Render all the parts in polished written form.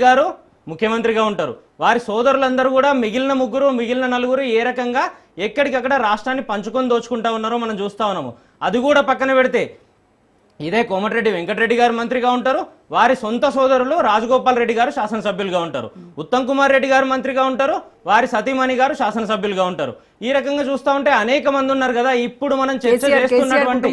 గారు ముఖ్యమంత్రిగా ఉంటారు. వారి సోదరులందరూ కూడా మిగిలిన నలుగురు ఏ రకంగా ఎక్కడికక్కడ రాష్ట్రాన్ని పంచుకొని దోచుకుంటా ఉన్నారో మనం చూస్తా ఉన్నాము. అది కూడా పక్కన పెడితే ఇదే కోమటిరెడ్డి వెంకటరెడ్డి గారు మంత్రిగా ఉంటారు. వారి సొంత సోదరులు రాజగోపాల్ రెడ్డి గారు శాసనసభ్యులుగా ఉంటారు. ఉత్తమ్ కుమార్ రెడ్డి గారు మంత్రిగా ఉంటారు. వారి సతీమణి గారు శాసనసభ్యులుగా ఉంటారు. ఈ రకంగా చూస్తా ఉంటే అనేక మంది ఉన్నారు కదా. ఇప్పుడు మనం చర్చ చేస్తున్నటువంటి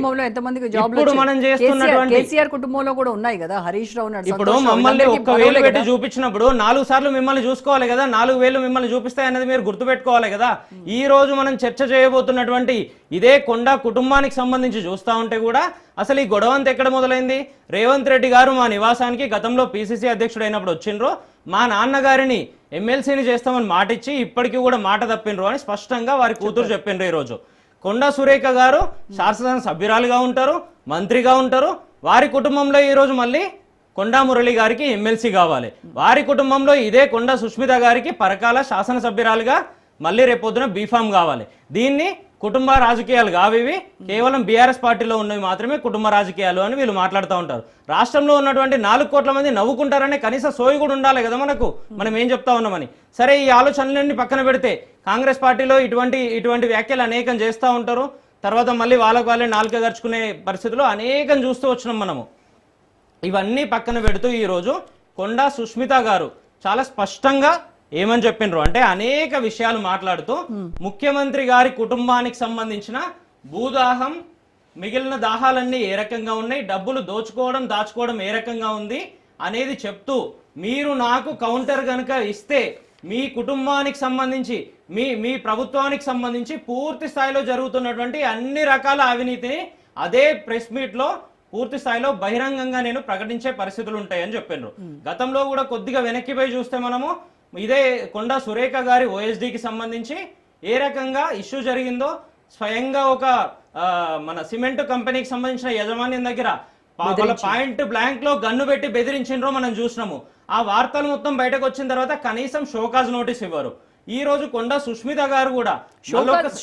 కుటుంబంలో కూడా ఉన్నాయి కదా. హరీష్ రావు ఇప్పుడు మమ్మల్ని 1,000 పెట్టి చూపించినప్పుడు 4 సార్లు మిమ్మల్ని చూసుకోవాలి కదా. 4,000 మిమ్మల్ని చూపిస్తాయి అనేది మీరు గుర్తుపెట్టుకోవాలి కదా. ఈ రోజు మనం చర్చ చేయబోతున్నటువంటి ఇదే కొండ కుటుంబానికి సంబంధించి చూస్తా ఉంటే కూడా అసలు ఈ గొడవంతా ఎక్కడ మొదలైంది? రేవంత్ రెడ్డి గారు మా నివాసానికి గతంలో పిసిసి అధ్యక్షుడు అయినప్పుడు వచ్చిండ్రు. మా నాన్నగారిని ఎమ్మెల్సీని చేస్తామని మాట ఇచ్చి ఇప్పటికీ కూడా మాట తప్పినరు అని స్పష్టంగా వారి కూతురు చెప్పిండ్రు. ఈరోజు కొండా సురేఖ గారు శాసన సభ్యురాలుగా ఉంటారు, మంత్రిగా ఉంటారు. వారి కుటుంబంలో ఈరోజు మళ్ళీ కొండా మురళి గారికి ఎమ్మెల్సీ కావాలి. వారి కుటుంబంలో ఇదే కొండా సుష్మిత గారికి పరకాల శాసనసభ్యురాలుగా మళ్ళీ రేపొద్దున బీఫామ్ కావాలి. దీన్ని కుటుంబ రాజకీయాలు కావివి, కేవలం బీఆర్ఎస్ పార్టీలో ఉన్నవి మాత్రమే కుటుంబ రాజకీయాలు అని వీళ్ళు మాట్లాడుతూ ఉంటారు. రాష్ట్రంలో ఉన్నటువంటి 4 కోట్ల మంది నవ్వుకుంటారనే కనీస సోయి కూడా ఉండాలి కదా మనకు. మనం ఏం చెప్తా ఉన్నామని. సరే, ఈ ఆలోచనలన్నీ పక్కన పెడితే కాంగ్రెస్ పార్టీలో ఇటువంటి వ్యాఖ్యలు అనేకం చేస్తూ ఉంటారు. తర్వాత మళ్ళీ వాళ్ళే నాలుక గరుచుకునే పరిస్థితులు అనేకం చూస్తూ వచ్చినాం మనము. ఇవన్నీ పక్కన పెడుతూ ఈరోజు కొండా సుష్మిత గారు చాలా స్పష్టంగా ఏమని చెప్పిండ్రు అంటే అనేక విషయాలు మాట్లాడుతూ ముఖ్యమంత్రి గారి కుటుంబానికి సంబంధించిన భూదాహం, మిగిలిన దాహాలన్నీ ఏ రకంగా ఉన్నాయి, డబ్బులు దాచుకోవడం ఏ రకంగా ఉంది అనేది చెప్తూ, మీరు నాకు కౌంటర్ గనుక ఇస్తే మీ కుటుంబానికి సంబంధించి మీ ప్రభుత్వానికి సంబంధించి పూర్తి స్థాయిలో జరుగుతున్నటువంటి అన్ని రకాల అవినీతిని అదే ప్రెస్ మీట్ లో పూర్తి స్థాయిలో బహిరంగంగా నేను ప్రకటించే పరిస్థితులు ఉంటాయని చెప్పినారు. గతంలో కూడా కొద్దిగా వెనక్కిపోయి చూస్తే మనము ఇదే కొండా సురేఖ గారి ఓఎస్డీకి సంబంధించి ఏ రకంగా ఇష్యూ జరిగిందో స్వయంగా ఒక మన సిమెంట్ కంపెనీకి సంబంధించిన యజమాన్యం దగ్గర పాయింట్ బ్లాంక్ లో గన్ను పెట్టి బెదిరించిండ్రో మనం చూసినాము. ఆ వార్తలు మొత్తం బయటకు వచ్చిన తర్వాత కనీసం షోకాజ్ నోటీస్ ఇవ్వరు. ఈ రోజు కొండా సుష్మిత గారు కూడా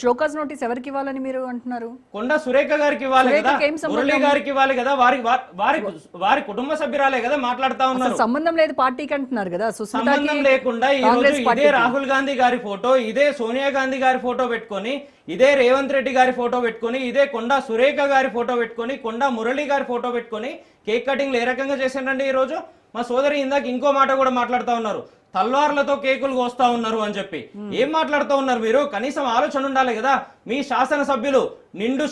షోకాజ్ నోటీస్ ఎవరికి ఇవ్వాలని మీరు అంటున్నారు? కొండా సురేఖ గారికి ఇవ్వాలి కదా, మురళి గారికి ఇవ్వాలి కదా. వారి కుటుంబ సభ్యురాలే కదా మాట్లాడుతా ఉన్నారు. సంబంధం లేదు పార్టీకి అంటున్నారు కదా. సంబంధం లేకుండా ఈ రోజు ఇదే రాహుల్ గాంధీ గారి ఫోటో, ఇదే సోనియా గాంధీ గారి ఫోటో పెట్టుకొని, ఇదే రేవంత్ రెడ్డి గారి ఫోటో పెట్టుకొని, ఇదే కొండా సురేఖ గారి ఫోటో పెట్టుకొని, కొండా మురళి గారి ఫోటో పెట్టుకొని కేక్ కటింగ్లు ఏ రకంగా చేసిండ్రండి. ఈ రోజు మా సోదరి ఇందాక ఇంకో మాట కూడా మాట్లాడుతూ ఉన్నారు, తల్వార్లతో కేకులు కోస్తా ఉన్నారు అని చెప్పి. ఏం మాట్లాడుతూ ఉన్నారు మీరు? కనీసం ఆలోచన ఉండాలి కదా. మీ శాసనసభ్యులు నిండు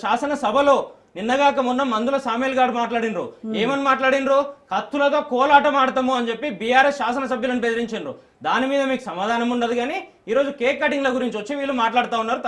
శాసనసభలో నిన్నగాక మొన్న మందుల సామేల్ గారు మాట్లాడినరు. ఏమని మాట్లాడినరు? కత్తులతో కోలాటం ఆడతాము అని చెప్పి బీఆర్ఎస్ శాసనసభ్యులను బెదిరించారు. దాని మీద మీకు సమాధానం ఉండదు. కానీ ఈరోజు కేక్ కటింగ్ల గురించి వచ్చి వీళ్ళు మాట్లాడుతూ ఉన్నారు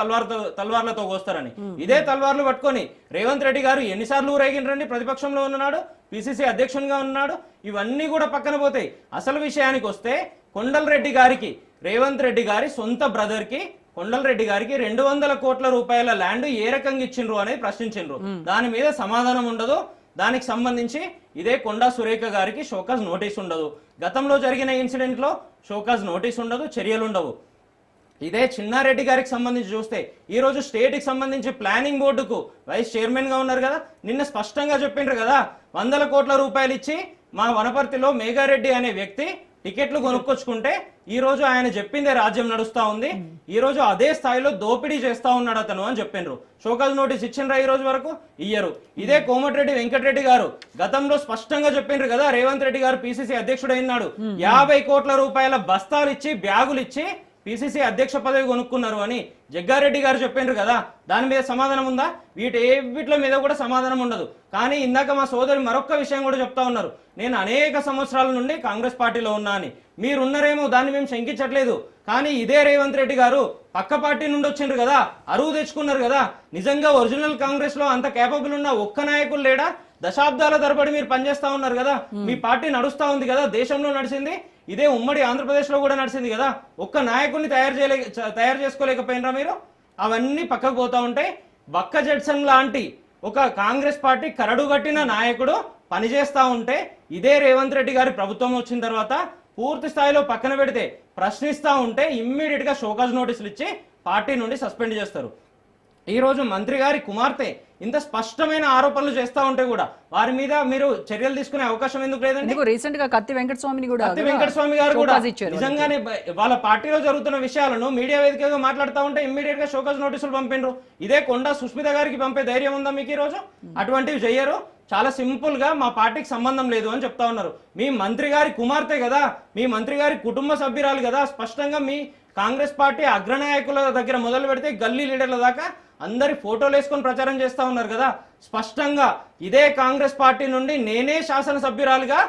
తల్వార్లతో కోస్తారని. ఇదే తల్వార్లు పట్టుకొని రేవంత్ రెడ్డి గారు ఎన్నిసార్లు ఊరేగిండ్రండి? ప్రతిపక్షంలో ఉన్నాడు, పిసిసి అధ్యక్షునిగా ఉన్నాడు. ఇవన్నీ కూడా పక్కన పోతాయి. అసలు విషయానికి వస్తే కొండలరెడ్డి గారికి, రేవంత్ రెడ్డి గారి సొంత బ్రదర్ కి కొండలరెడ్డి గారికి 200 కోట్ల రూపాయల ల్యాండ్ ఏ రకంగా ఇచ్చిండ్రు అనేది ప్రశ్నించిండ్రు. దాని మీద సమాధానం ఉండదు. దానికి సంబంధించి ఇదే కొండా సురేఖ గారికి షోకాజ్ నోటీస్ ఉండదు. గతంలో జరిగిన ఇన్సిడెంట్ లో షోకాజ్ నోటీస్ ఉండదు, చర్యలు ఉండవు. ఇదే చిన్నారెడ్డి గారికి సంబంధించి చూస్తే ఈ రోజు స్టేట్ కి సంబంధించి ప్లానింగ్ బోర్డుకు వైస్ చైర్మన్ గా ఉన్నారు కదా. నిన్న స్పష్టంగా చెప్పిండ్రు కదా, 100 కోట్ల రూపాయలు ఇచ్చి మా వనపర్తిలో మేఘారెడ్డి అనే వ్యక్తి టికెట్లు కొనుక్కొచ్చుకుంటే ఈ రోజు ఆయన చెప్పిందే రాజ్యం నడుస్తా ఉంది. ఈ రోజు అదే స్థాయిలో దోపిడీ చేస్తా ఉన్నాడు అతను అని చెప్పిండ్రు. షోకాజ్ నోటీస్ ఇచ్చిండ్రా ఈ రోజు వరకు? ఇయ్యరు. ఇదే కోమటిరెడ్డి వెంకటరెడ్డి గారు గతంలో స్పష్టంగా చెప్పిండ్రు కదా, రేవంత్ రెడ్డి గారు పిసిసి అధ్యక్షుడు అయినాడు, 50 కోట్ల రూపాయల బస్తాలు ఇచ్చి బ్యాగులు ఇచ్చి పిసిసి అధ్యక్ష పదవి కొనుక్కున్నారు అని జగ్గారెడ్డి గారు చెప్పిండ్రు కదా. దాని మీద సమాధానం ఉందా? వీటిల మీద కూడా సమాధానం ఉండదు. కానీ ఇందాక మా సోదరి మరొక విషయం కూడా చెప్తా ఉన్నారు, నేను అనేక సంవత్సరాల నుండి కాంగ్రెస్ పార్టీలో ఉన్నా అని. మీరున్నారేమో, దాన్ని మేము శంకించట్లేదు. కానీ ఇదే రేవంత్ రెడ్డి గారు పక్క పార్టీ నుండి వచ్చిండ్రు కదా, అరువు తెచ్చుకున్నారు కదా. నిజంగా ఒరిజినల్ కాంగ్రెస్ లో అంత కేపబుల్ ఉన్న ఒక్క నాయకులు లేడా? దశాబ్దాల తరబడి మీరు పనిచేస్తా ఉన్నారు కదా, మీ పార్టీ నడుస్తా ఉంది కదా, దేశంలో నడిచింది, ఇదే ఉమ్మడి ఆంధ్రప్రదేశ్ లో కూడా నడిచింది కదా. ఒక్క నాయకుడిని తయారు చేసుకోలేకపోయినరా మీరు? అవన్నీ పక్కకు పోతా ఉంటాయి. బక్క జడ్సన్ లాంటి ఒక కాంగ్రెస్ పార్టీ కరడుగట్టిన నాయకుడు పనిచేస్తా ఉంటే ఇదే రేవంత్ రెడ్డి గారి ప్రభుత్వం వచ్చిన తర్వాత పూర్తి స్థాయిలో పక్కన పెడితే ప్రశ్నిస్తా ఉంటే ఇమ్మీడియట్ గా షోకాజ్ నోటీసులు ఇచ్చి పార్టీ నుండి సస్పెండ్ చేస్తారు. ఈ రోజు మంత్రి గారి కుమార్తె ఇంత స్పష్టమైన ఆరోపణలు చేస్తా ఉంటే కూడా వారి మీద మీరు చర్యలు తీసుకునే అవకాశం ఎందుకు లేదండి? ఎందుకు రీసెంట్ గా కత్తి వెంకటస్వామిని కూడా కత్తి వెంకటస్వామి గారు కూడా షోకాజ్ ఇచ్చారు. నిజంగానే వాళ్ళ పార్టీలో జరుగుతున్న విషయాలను మీడియా వేదికగా మాట్లాడుతూ ఉంటే ఇమ్మీడియట్ గా షోకాజ్ నోటీసులు పంపిండ్రు. ఇదే కొండా సుస్మిత గారికి పంపే ధైర్యం ఉందా మీకు ఈ రోజు? అటువంటివి చెయ్యరు. చాలా సింపుల్ గా మా పార్టీకి సంబంధం లేదు అని చెప్తా ఉన్నారు. మీ మంత్రి గారి కుమార్తె కదా, మీ మంత్రి గారి కుటుంబ సభ్యురాలు కదా, స్పష్టంగా మీ కాంగ్రెస్ పార్టీ అగ్రనాయకుల దగ్గర మొదలు పెడితే గల్లీ లీడర్ల దాకా అందరి ఫోటోలు వేసుకొని ప్రచారం చేస్తా ఉన్నారు కదా. స్పష్టంగా ఇదే కాంగ్రెస్ పార్టీ నుండి నేనే శాసనసభ్యురాలుగా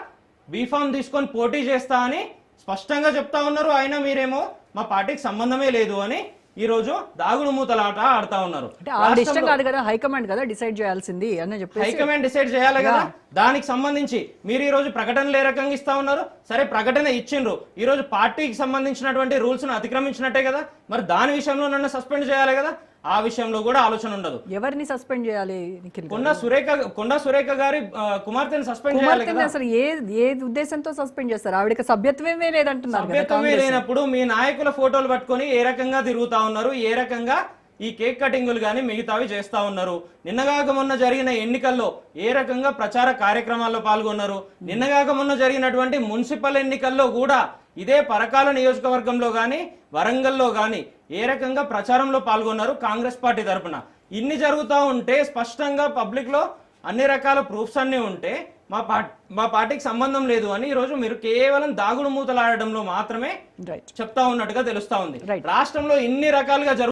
బీఫామ్ తీసుకొని పోటీ చేస్తా అని స్పష్టంగా చెప్తా ఉన్నారు. అయినా మీరేమో మా పార్టీకి సంబంధమే లేదు అని ఈ రోజు దాగుడు మూతలాట ఆడుతా ఉన్నారు. అంటే ఆ ఇష్టం కాదు కదా, హైకమాండ్ కదా డిసైడ్ చేయాల్సింది అని చెప్పి హైకమాండ్ డిసైడ్ చేయాలి కదా. దానికి సంబంధించి మీరు ఈ రోజు ప్రకటనలు ఏ రకంగా ఇస్తా ఉన్నారు? సరే ప్రకటన ఇచ్చిండ్రు, ఈ రోజు పార్టీకి సంబంధించినటువంటి రూల్స్ ను అతిక్రమించినట్టే కదా. మరి దాని విషయంలో నన్ను సస్పెండ్ చేయాలి కదా. ఆ విషయంలో కూడా ఆలోచన ఉండదు. ఎవరిని సస్పెండ్ చేయాలి? నిఖిల్ గారు, కొండా సురేఖ గారి కుమార్తెను సస్పెండ్ చేయాలి కదా. అసలు ఏ ఉద్దేశంతో సస్పెండ్ చేస్తారు? ఆవిడకి సభ్యత్వమే లేదంటున్నారు కదా. సభ్యత్వమే లేనప్పుడు మీ నాయకుల ఫోటోలు పట్టుకొని ఏ రకంగా తిరుగుతా ఉన్నారు, ఏ రకంగా ఈ కేక్ కటింగులు కానీ మిగతావి చేస్తా ఉన్నారు. నిన్నగాక మొన్న జరిగిన ఎన్నికల్లో ఏ రకంగా ప్రచార కార్యక్రమాల్లో పాల్గొన్నారు. నిన్నగాక మొన్న జరిగినటువంటి మున్సిపల్ ఎన్నికల్లో కూడా ఇదే పరకాల నియోజకవర్గంలో కానీ వరంగల్లో కానీ ఏ రకంగా ప్రచారంలో పాల్గొన్నారు కాంగ్రెస్ పార్టీ తరఫున. ఇన్ని జరుగుతూ ఉంటే స్పష్టంగా పబ్లిక్ లో అన్ని రకాల ప్రూఫ్స్ అన్ని ఉంటే మా పార్టీకి సంబంధం లేదు అని ఈ రోజు మీరు కేవలం దాగుడు మూతలాడడంలో మాత్రమే చెప్తా ఉన్నట్టుగా తెలుస్తా ఉంది. రాష్ట్రంలో ఇన్ని రకాలుగా